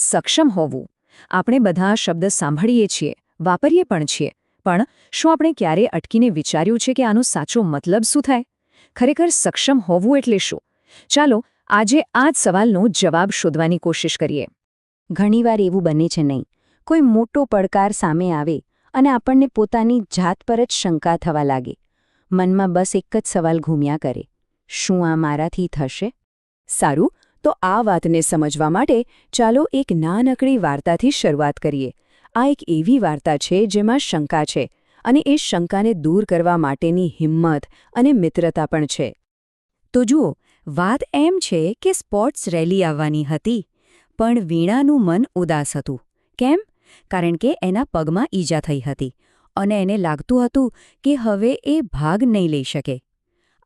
સક્ષમ હોવું. આપણે બધા આ શબ્દ સાંભળીએ છીએ, વાપરીએ પણ છીએ, પણ શું આપણે ક્યારેય અટકીને વિચાર્યું છે કે આનો સાચો મતલબ શું થાય? ખરેખર સક્ષમ હોવું એટલે શું? ચાલો આજે આ જ સવાલનો જવાબ શોધવાની કોશિશ કરીએ. ઘણીવાર એવું બને છે નહીં, કોઈ મોટો પડકાર સામે આવે અને આપણને પોતાની જાત પર જ શંકા થવા લાગે. મનમાં બસ એક જ સવાલ ઘૂમ્યા કરે, શું આ મારાથી થશે? સારું, તો આ વાતને સમજવા માટે ચાલો એક નાનકડી વાર્તાથી શરૂઆત કરીએ. આ એક એવી વાર્તા છે જેમાં શંકા છે, અને એ શંકાને દૂર કરવા માટેની હિંમત અને મિત્રતા પણ છે. તો જુઓ, વાત એમ છે કે સ્પોર્ટ્સ રેલી આવવાની હતી, પણ વીણાનું મન ઉદાસ હતું. કેમ? કારણ કે એના પગમાં ઈજા થઈ હતી, અને એને લાગતું હતું કે હવે એ ભાગ નહીં લઈ શકે.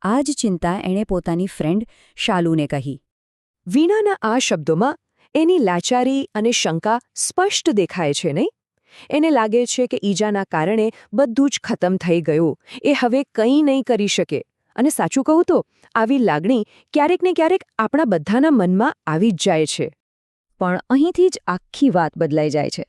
આ જ ચિંતા એણે પોતાની ફ્રેન્ડ શાલુને કહી. વીણાના આ શબ્દોમાં એની લાચારી અને શંકા સ્પષ્ટ દેખાય છે નહીં? એને લાગે છે કે ઈજાના કારણે બધું જ ખતમ થઈ ગયું, એ હવે કંઈ નહીં કરી શકે. અને સાચું કહું તો આવી લાગણી ક્યારેક ને ક્યારેક આપણા બધાના મનમાં આવી જ જાય છે. પણ અહીંથી જ આખી વાત બદલાઈ જાય છે.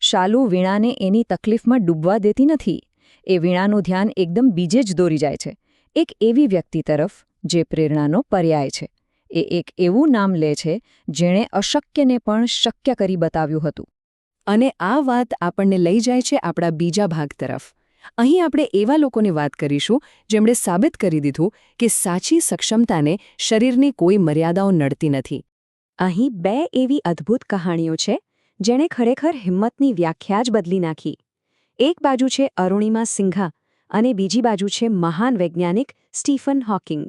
શાલુ વીણાને એની તકલીફમાં ડૂબવા દેતી નથી. એ વીણાનું ધ્યાન એકદમ બીજે જ દોરી જાય છે, એક એવી વ્યક્તિ તરફ જે પ્રેરણાનો પર્યાય છે. એ એક એવું નામ લે છે જેણે અશક્યને પણ શક્ય કરી બતાવ્યું હતું. અને આ વાત આપણને લઈ જાય છે આપણા બીજા ભાગ તરફ. અહીં આપણે એવા લોકોની વાત કરીશું જેમણે સાબિત કરી દીધું કે સાચી સક્ષમતાને શરીરની કોઈ મર્યાદાઓ નડતી નથી. અહીં બે એવી અદ્ભુત કહાણીઓ છે જેણે ખરેખર હિંમતની વ્યાખ્યા જ બદલી નાખી. એક બાજુ છે અરુણિમા સિંઘા અને બીજી બાજુ છે મહાન વૈજ્ઞાનિક સ્ટીફન હોકિંગ.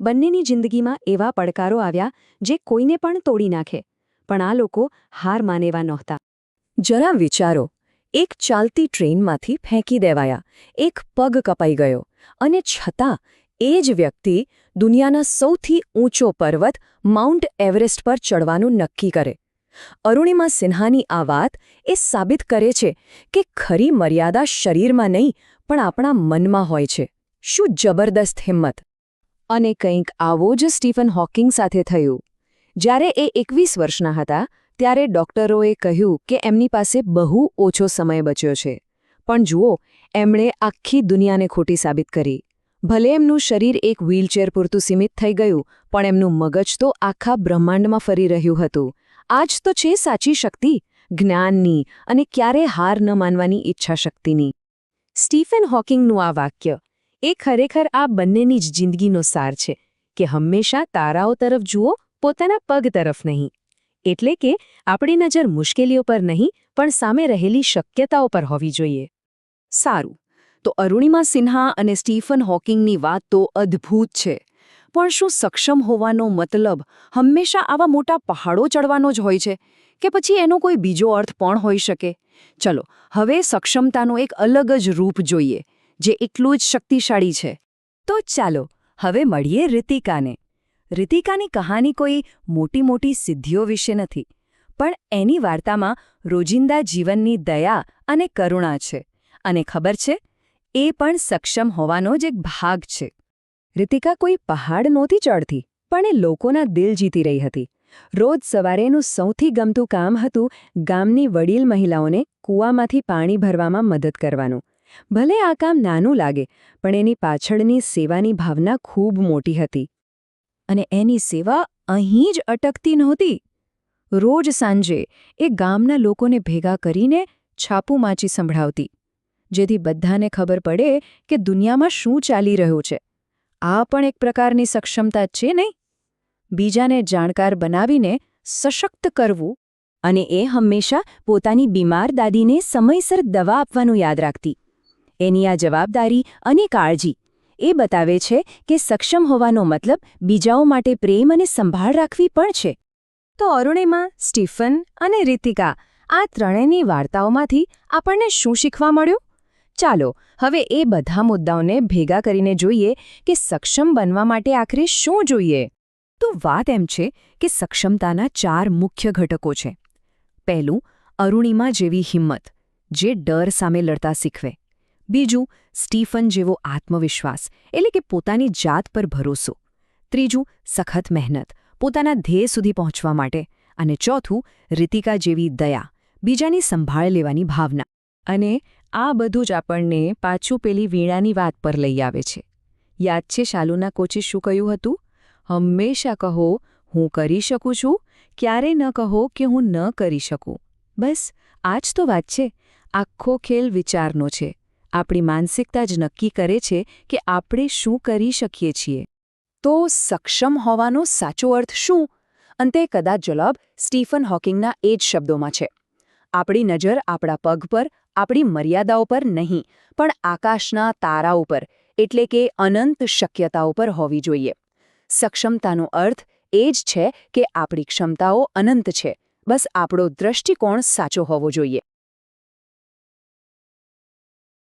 બંનેની જિંદગીમાં એવા પડકારો આવ્યા જે કોઈને પણ તોડી નાખે, પણ આ લોકો હાર માનેવા નહોતા. જરા વિચારો, એક ચાલતી ટ્રેનમાંથી ફેંકી દેવાયા, એક પગ કપાઈ ગયો, અને છતાં એ જ વ્યક્તિ દુનિયાના સૌથી ઊંચો પર્વત માઉન્ટ એવરેસ્ટ પર ચડવાનું નક્કી કરે. અરુણિમા સિન્હાની આ વાત એ સાબિત કરે છે કે ખરી મર્યાદા શરીરમાં નહીં પણ આપણા મનમાં હોય છે. શું જબરદસ્ત હિંમત! અને કંઈક આવો જ સ્ટીફન હોકિંગ સાથે થયું. જ્યારે એ 21 વર્ષના હતા ત્યારે ડોક્ટરોએ કહ્યું કે એમની પાસે બહુ ઓછો સમય બચ્યો છે. પણ જુઓ, એમણે આખી દુનિયાને ખોટી સાબિત કરી. ભલે એમનું શરીર એક વ્હીલચેર પૂરતું સીમિત થઈ ગયું, પણ એમનું મગજ તો આખા બ્રહ્માંડમાં ફરી રહ્યું હતું. આ જ તો છે સાચી શક્તિ, જ્ઞાનની અને ક્યારે હાર ન માનવાની ઈચ્છાશક્તિની. સ્ટીફન હોકિંગનું આ વાક્ય એ ખરેખર આ બંનેની જ જિંદગીનો સાર છે કે હંમેશા તારાઓ તરફ જુઓ, પોતાના પગ તરફ નહીં. એટલે કે આપણી નજર મુશ્કેલીઓ પર નહીં પણ સામે રહેલી શક્યતાઓ પર હોવી જોઈએ. સારું, તો અરુણિમા સિન્હા અને સ્ટીફન હોકિંગની વાત તો અદ્ભુત છે. પણ શું સક્ષમ હોવાનો મતલબ હંમેશા આવા મોટા પહાડો ચડવાનો જ હોય છે, કે પછી એનો કોઈ બીજો અર્થ પણ હોઈ શકે? ચલો હવે સક્ષમતાનો એક અલગ જ રૂપ જોઈએ, જે એટલું જ શક્તિશાળી છે. તો ચાલો હવે મળીએ રિતિકાને. રિતિકાની કહાની કોઈ મોટી સિદ્ધિઓ વિશે નથી, પણ એની વાર્તામાં રોજિંદા જીવનની દયા અને કરુણા છે. અને ખબર છે, એ પણ સક્ષમ હોવાનો જ એક ભાગ છે. રિતિકા કોઈ પહાડ નહોતી ચડતી, પણ એ લોકોના દિલ જીતી રહી હતી. રોજ સવારે એનું સૌથી ગમતું કામ હતું ગામની વડીલ મહિલાઓને કૂવામાંથી પાણી ભરવામાં મદદ કરવાનું. ભલે આ કામ નાનું લાગે, પણ એની પાછળની સેવાની ભાવના ખૂબ મોટી હતી. અને એની સેવા અહીં જ અટકતી નહોતી. રોજ સાંજે એ ગામના લોકોને ભેગા કરીને છાપું વાંચી સંભળાવતી, જેથી બધાને ખબર પડે કે દુનિયામાં શું ચાલી રહ્યું છે. આ પણ એક પ્રકારની સક્ષમતા છે નહીં? બીજાને જાણકાર બનાવીને સશક્ત કરવું. અને એ હંમેશા પોતાની બીમાર દાદીને સમયસર દવા આપવાનું યાદ રાખતી. એની આ જવાબદારી અને કાળજી એ બતાવે છે કે સક્ષમ હોવાનો મતલબ બીજાઓ માટે પ્રેમ અને સંભાળ રાખવી પણ છે. તો અરુણિમા, સ્ટીફન અને રિતિકા, આ ત્રણેયની વાર્તાઓમાંથી આપણને શું શીખવા મળ્યું? ચાલો હવે એ બધા મુદ્દાઓને ભેગા કરીને જોઈએ કે સક્ષમ બનવા માટે આખરે શું જોઈએ. તો વાત એમ છે કે સક્ષમતાના 4 મુખ્ય ઘટકો છે. પહેલું, અરુણિમા જેવી હિંમત, જે ડર સામે લડતા શીખવે. બીજું, સ્ટીફન જેવો આત્મવિશ્વાસ, એટલે કે પોતાની જાત પર ભરોસો. ત્રીજું, સખત મહેનત, પોતાના ધ્યેય સુધી પહોંચવા માટે. અને ચોથું રીતિકા જેવી દયા, બીજાની સંભાળ લેવાની ભાવના. અને આ બધું જ આપણને પાછું પેલી વીણાની વાત પર લઈ આવે છે. યાદ છે શાલુના કોચે શું કહ્યું હતું? હંમેશા કહો હું કરી શકું છું, ક્યારે ન કહો કે હું ન કરી શકું. બસ આ જ તો વાત છે. આખો ખેલ વિચારનો છે. આપણી માનસિકતા જ નક્કી કરે છે કે આપણે શું કરી શકીએ છીએ. તો સક્ષમ હોવાનો સાચો અર્થ શું? અંતે કદાચ જવાબ સ્ટીફન હોકિંગના એ જ શબ્દોમાં છે. આપણી નજર આપણા પગ પર, આપણી મર્યાદાઓ પર નહીં, પણ આકાશના તારા ઉપર, એટલે કે અનંત શક્યતાઓ પર હોવી જોઈએ. સક્ષમતાનો અર્થ એ જ છે કે આપણી ક્ષમતાઓ અનંત છે, બસ આપણો દૃષ્ટિકોણ સાચો હોવો જોઈએ.